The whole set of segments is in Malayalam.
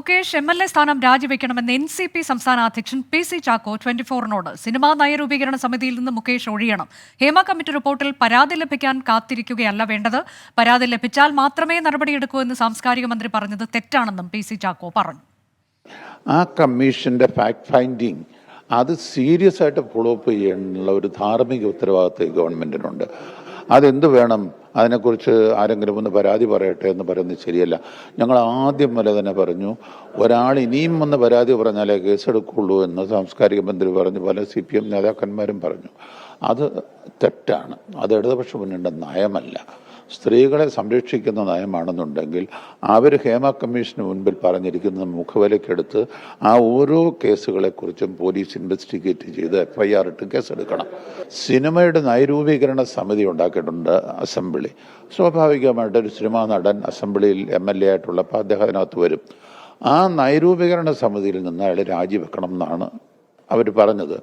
മുകേഷ് എം.എൽ.എ സ്ഥാനം രാജിവെക്കണമെന്ന് എൻ.സി.പി സംസ്ഥാന അധ്യക്ഷൻ പി.സി. ചാക്കോ 24-നോട് സിനിമാ നയരൂപീകരണ സമിതിയിൽ നിന്ന് മുകേഷ് ഒഴിയണം. ഹേമ കമ്മിറ്റി റിപ്പോർട്ടിൽ പരാതി ലഭിക്കാൻ കാത്തിരിക്കുകയല്ല വേണ്ടത്. പരാതി ലഭിച്ചാൽ മാത്രമേ നടപടിയെടുക്കൂ എന്ന് സാംസ്കാരിക മന്ത്രി പറഞ്ഞത് തെറ്റാണെന്നും പി.സി. ചാക്കോ പറഞ്ഞു. ആ കമ്മീഷന്റെ ഫാക്ട് ഫൈൻഡിങ് അത് സീരിയസ് ആയിട്ട് ഫോളോ അപ്പ് ചെയ്യാനുള്ള ഒരു ധാർമ്മിക ഉത്തരവാദിത്വം ഗവൺമെന്റിനുണ്ട്. അതെന്ത് വേണം, അതിനെക്കുറിച്ച് ആരെങ്കിലും ഒന്ന് പരാതി പറയട്ടെ എന്ന് പറയുന്നത് ശരിയല്ല. ഞങ്ങൾ ആദ്യം മുതൽ തന്നെ പറഞ്ഞു, ഒരാൾ ഇനിയും വന്ന് പരാതി പറഞ്ഞാലേ കേസെടുക്കുള്ളൂ എന്ന് സാംസ്കാരിക മന്ത്രി പറഞ്ഞു. പല CPM നേതാക്കന്മാരും പറഞ്ഞു. അത് തെറ്റാണ്. അത് ഇടതുപക്ഷ മുന്നണിയുടെ നയമല്ല. സ്ത്രീകളെ സംരക്ഷിക്കുന്ന നയമാണെന്നുണ്ടെങ്കിൽ അവർ ഹേമ കമ്മീഷന് മുൻപിൽ പറഞ്ഞിരിക്കുന്ന മുഖവിലക്കെടുത്ത് ആ ഓരോ കേസുകളെക്കുറിച്ചും പോലീസ് ഇൻവെസ്റ്റിഗേറ്റ് ചെയ്ത് FIR ഇട്ട് കേസെടുക്കണം. സിനിമയുടെ നയരൂപീകരണ സമിതി ഉണ്ടാക്കിയിട്ടുണ്ട് അസംബ്ലി. സ്വാഭാവികമായിട്ടൊരു സിനിമാ നടൻ അസംബ്ലിയിൽ MLA ആയിട്ടുള്ളപ്പോൾ അദ്ദേഹം അതിനകത്ത് വരും. ആ നയരൂപീകരണ സമിതിയിൽ നിന്ന് അയാൾ രാജിവെക്കണം എന്നാണ് അവർ പറഞ്ഞത്.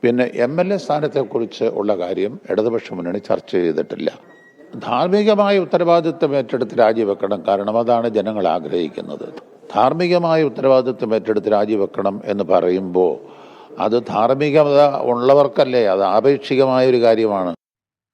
പിന്നെ MLA സ്ഥാനത്തെക്കുറിച്ച് ഉള്ള കാര്യം ഇടതുപക്ഷ മുന്നണി ചർച്ച ചെയ്തിട്ടില്ല. ധാർമ്മികമായ ഉത്തരവാദിത്വം ഏറ്റെടുത്ത് രാജിവെക്കണം. കാരണം അതാണ് ജനങ്ങൾ ആഗ്രഹിക്കുന്നത്. ധാർമ്മികമായ ഉത്തരവാദിത്വം ഏറ്റെടുത്ത് രാജിവെക്കണം എന്ന് പറയുമ്പോൾ അത് ധാർമ്മികത ഉള്ളവർക്കല്ലേ, അത് ആപേക്ഷികമായ ഒരു കാര്യമാണ്.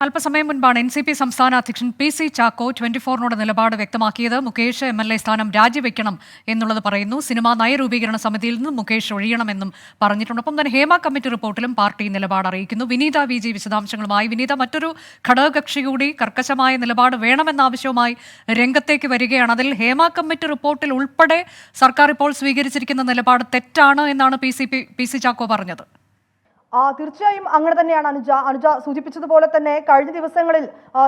അല്പസമയം മുൻപാണ് എൻ.സി.പി സംസ്ഥാന അധ്യക്ഷൻ പി.സി. ചാക്കോ 24-നോട് നിലപാട് വ്യക്തമാക്കിയത്. മുകേഷ് എം.എൽ.എ സ്ഥാനം രാജിവെക്കണം എന്നുള്ളത് പറയുന്നു. സിനിമാ നയരൂപീകരണ സമിതിയിൽ നിന്ന് മുകേഷ് ഒഴിയണമെന്നും പറഞ്ഞിട്ടുണ്ട്. ഒപ്പം തന്നെ ഹേമ കമ്മിറ്റി റിപ്പോർട്ടിലും പാർട്ടി നിലപാട് അറിയിക്കുന്നു. വിനീത VG വിശദാംശങ്ങളുമായി. വിനീത, മറ്റൊരു ഘടകകക്ഷി കൂടി കർക്കശമായ നിലപാട് വേണമെന്ന ആവശ്യവുമായി രംഗത്തേക്ക് വരികയാണ്. അതിൽ ഹേമ കമ്മിറ്റി റിപ്പോർട്ടിൽ ഉൾപ്പെടെ സർക്കാർ ഇപ്പോൾ സ്വീകരിച്ചിരിക്കുന്ന നിലപാട് തെറ്റാണ് എന്നാണ് പി.സി. ചാക്കോ പറഞ്ഞത്. തീർച്ചയായും അങ്ങനെ തന്നെയാണ് അനുജ സൂചിപ്പിച്ചതുപോലെ തന്നെ കഴിഞ്ഞ ദിവസങ്ങളിൽ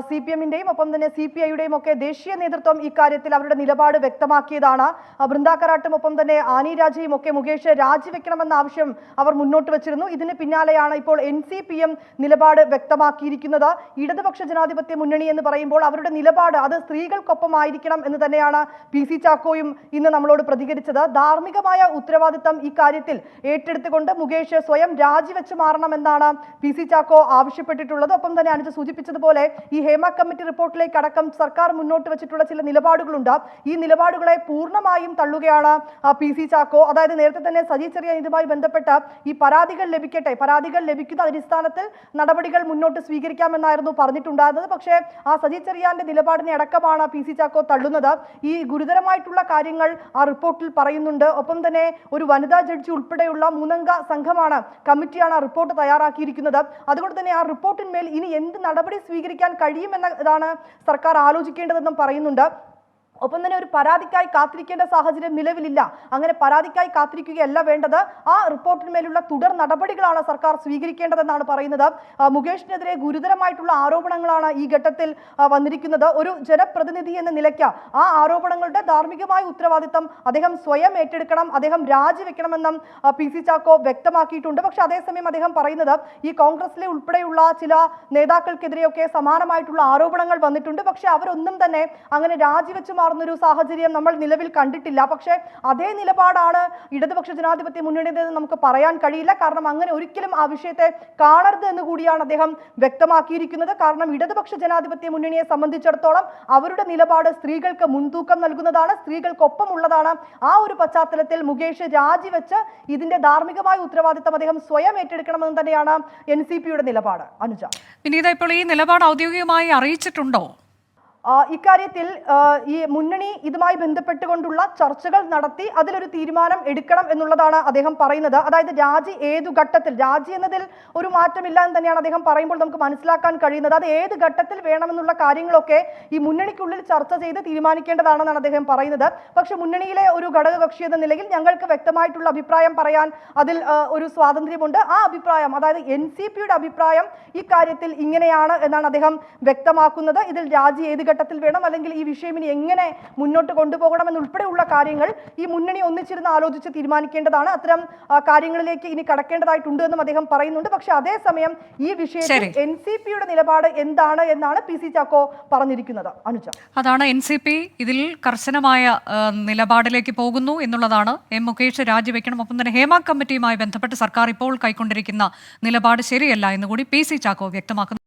CPM-ന്റെയും ഒപ്പം തന്നെ CPI-യുടെയും ഒക്കെ ദേശീയ നേതൃത്വം ഇക്കാര്യത്തിൽ അവരുടെ നിലപാട് വ്യക്തമാക്കിയതാണ്. ബൃന്ദാ കരാട്ടും ഒപ്പം തന്നെ ആനി രാജയും ഒക്കെ മുകേഷ് രാജിവെക്കണമെന്ന ആവശ്യം അവർ മുന്നോട്ട് വെച്ചിരുന്നു. ഇതിന് പിന്നാലെയാണ് ഇപ്പോൾ NCPM നിലപാട് വ്യക്തമാക്കിയിരിക്കുന്നത്. ഇടതുപക്ഷ ജനാധിപത്യ മുന്നണി എന്ന് പറയുമ്പോൾ അവരുടെ നിലപാട് അത് സ്ത്രീകൾക്കൊപ്പമായിരിക്കണം എന്ന് തന്നെയാണ് പി.സി. ചാക്കോയും ഇന്ന് നമ്മളോട് പ്രതികരിച്ചത്. ധാർമ്മികമായ ഉത്തരവാദിത്തം ഇക്കാര്യത്തിൽ ഏറ്റെടുത്തുകൊണ്ട് മുകേഷ് സ്വയം രാജിവെച്ച് മാറണമെന്നാണ് പി.സി. ചാക്കോ ആവശ്യപ്പെട്ടിട്ടുള്ളത്. ഒപ്പം തന്നെ അനുജ സൂചിപ്പിച്ചതുപോലെ ഈ ഹേമ കമ്മിറ്റി റിപ്പോർട്ടിലേക്ക് അടക്കം സർക്കാർ മുന്നോട്ട് വെച്ചിട്ടുള്ള ചില നിലപാടുകളുണ്ട്. ഈ നിലപാടുകളെ പൂർണ്ണമായും തള്ളുകയാണ് പി.സി. ചാക്കോ. അതായത് നേരത്തെ തന്നെ സജി ചെറിയാൻ ഇതുമായി ബന്ധപ്പെട്ട് ഈ പരാതികൾ ലഭിക്കട്ടെ, പരാതികൾ ലഭിക്കുന്ന അടിസ്ഥാനത്തിൽ നടപടികൾ മുന്നോട്ട് സ്വീകരിക്കാമെന്നായിരുന്നു പറഞ്ഞിട്ടുണ്ടായിരുന്നത്. പക്ഷേ ആ സജി ചെറിയാന്റെ നിലപാടിനെ അടക്കമാണ് പി.സി. ചാക്കോ തള്ളുന്നത്. ഈ ഗുരുതരമായിട്ടുള്ള കാര്യങ്ങൾ ആ റിപ്പോർട്ടിൽ പറയുന്നുണ്ട്. ഒപ്പം തന്നെ ഒരു വനിതാ ജഡ്ജി ഉൾപ്പെടെയുള്ള 3-അംഗ സംഘമാണ്, കമ്മിറ്റിയാണ് റിപ്പോർട്ട് തയ്യാറാക്കിയിരിക്കുന്നത്. അതുകൊണ്ട് തന്നെ ആ റിപ്പോർട്ടിന്മേൽ ഇനി എന്ത് നടപടി സ്വീകരിക്കാൻ കഴിയുമെന്നതാണ് സർക്കാർ ആലോചിക്കേണ്ടതെന്നും പറയുന്നുണ്ട്. ഒപ്പം തന്നെ ഒരു പരാതിക്കായി കാത്തിരിക്കേണ്ട സാഹചര്യം നിലവിലില്ല. അങ്ങനെ പരാതിക്കായി കാത്തിരിക്കുകയല്ല വേണ്ടത്. ആ റിപ്പോർട്ടിന്മേലുള്ള തുടർ നടപടികളാണ് സർക്കാർ സ്വീകരിക്കേണ്ടതെന്നാണ് പറയുന്നത്. മുകേഷിനെതിരെ ഗുരുതരമായിട്ടുള്ള ആരോപണങ്ങളാണ് ഈ ഘട്ടത്തിൽ വന്നിരിക്കുന്നത്. ഒരു ജനപ്രതിനിധി എന്ന നിലയ്ക്ക് ആ ആരോപണങ്ങളുടെ ധാർമ്മികമായ ഉത്തരവാദിത്തം അദ്ദേഹം സ്വയം ഏറ്റെടുക്കണം, അദ്ദേഹം രാജിവെക്കണമെന്നും പി.സി. ചാക്കോ വ്യക്തമാക്കിയിട്ടുണ്ട്. പക്ഷെ അതേസമയം അദ്ദേഹം പറയുന്നത് ഈ കോൺഗ്രസിലെ ഉൾപ്പെടെയുള്ള ചില നേതാക്കൾക്കെതിരെയൊക്കെ സമാനമായിട്ടുള്ള ആരോപണങ്ങൾ വന്നിട്ടുണ്ട്. പക്ഷെ അവരൊന്നും തന്നെ അങ്ങനെ രാജിവെച്ച് ഒരു സാഹചര്യം നമ്മൾ നിലവിൽ കണ്ടിട്ടില്ല. പക്ഷേ അതേ നിലപാടാണ് ഇടതുപക്ഷ ജനാധിപത്യ മുന്നണിയുടേതെന്ന് നമുക്ക് പറയാൻ കഴിയില്ല. കാരണം അങ്ങനെ ഒരിക്കലും ആ വിഷയത്തെ കാണരുത് എന്ന് കൂടിയാണ് അദ്ദേഹം വ്യക്തമാക്കിയിരിക്കുന്നത്. കാരണം ഇടതുപക്ഷ ജനാധിപത്യ മുന്നണിയെ സംബന്ധിച്ചിടത്തോളം അവരുടെ നിലപാട് സ്ത്രീകൾക്ക് മുൻതൂക്കം നൽകുന്നതാണ്, സ്ത്രീകൾക്കൊപ്പമുള്ളതാണ്. ആ ഒരു പശ്ചാത്തലത്തിൽ മുകേഷ് രാജിവെച്ച് ഇതിന്റെ ധാർമ്മികമായ ഉത്തരവാദിത്തം അദ്ദേഹം സ്വയം ഏറ്റെടുക്കണമെന്ന് തന്നെയാണ് NCP-യുടെ നിലപാട്. അനുജ, വിനീത, ഇപ്പോൾ ഈ നിലപാട് ഔദ്യോഗികമായി അറിയിച്ചിട്ടുണ്ടോ? ഇക്കാര്യത്തിൽ ഈ മുന്നണി ഇതുമായി ബന്ധപ്പെട്ടുകൊണ്ടുള്ള ചർച്ചകൾ നടത്തി അതിലൊരു തീരുമാനം എടുക്കണം എന്നുള്ളതാണ് അദ്ദേഹം പറയുന്നത്. അതായത് രാജി ഏതു ഘട്ടത്തിൽ, രാജി എന്നതിൽ ഒരു മാറ്റമില്ല എന്ന് തന്നെയാണ് അദ്ദേഹം പറയുമ്പോൾ നമുക്ക് മനസ്സിലാക്കാൻ കഴിയുന്നത്. അത് ഏത് ഘട്ടത്തിൽ വേണമെന്നുള്ള കാര്യങ്ങളൊക്കെ ഈ മുന്നണിക്കുള്ളിൽ ചർച്ച ചെയ്ത് തീരുമാനിക്കേണ്ടതാണെന്നാണ് അദ്ദേഹം പറയുന്നത്. പക്ഷെ മുന്നണിയിലെ ഒരു ഘടകകക്ഷി എന്ന നിലയിൽ ഞങ്ങൾക്ക് വ്യക്തമായിട്ടുള്ള അഭിപ്രായം പറയാൻ അതിൽ ഒരു സ്വാതന്ത്ര്യമുണ്ട്. ആ അഭിപ്രായം, അതായത് NCP-യുടെ അഭിപ്രായം ഇക്കാര്യത്തിൽ ഇങ്ങനെയാണ് എന്നാണ് അദ്ദേഹം വ്യക്തമാക്കുന്നത്. ഇതിൽ രാജി ഏത് ഘട്ടത്തിൽ വേണം, അല്ലെങ്കിൽ ഈ വിഷയം ഇനി എങ്ങനെ മുന്നോട്ട് കൊണ്ടുപോകണം എന്നുൾപ്പെടെയുള്ള കാര്യങ്ങൾ ഈ മുന്നണി ഒന്നിച്ചിരുന്ന് ആലോചിച്ച് തീരുമാനിക്കേണ്ടതാണ്. അത്തരം കാര്യങ്ങളിലേക്ക് ഇനി കടക്കേണ്ടതായിട്ടുണ്ട് എന്നും അദ്ദേഹം പറയുന്നുണ്ട്. പക്ഷെ അതേസമയം ഈ വിഷയത്തിൽ NCP-യുടെ നിലപാട് എന്താണ് എന്നാണ് പി.സി. ചാക്കോ പറഞ്ഞിരിക്കുന്നത്. അനുജ, അതാണ് NCP ഇതിൽ കർശനമായ നിലപാടിലേക്ക് പോകുന്നു എന്നുള്ളതാണ്. മുകേഷ് രാജിവെക്കണം. ഒപ്പം തന്നെ ഹേമ കമ്മിറ്റിയുമായി ബന്ധപ്പെട്ട് സർക്കാർ ഇപ്പോൾ കൈക്കൊണ്ടിരിക്കുന്ന നിലപാട് ശരിയല്ല എന്നുകൂടി പി.സി. ചാക്കോ വ്യക്തമാക്കുന്നു.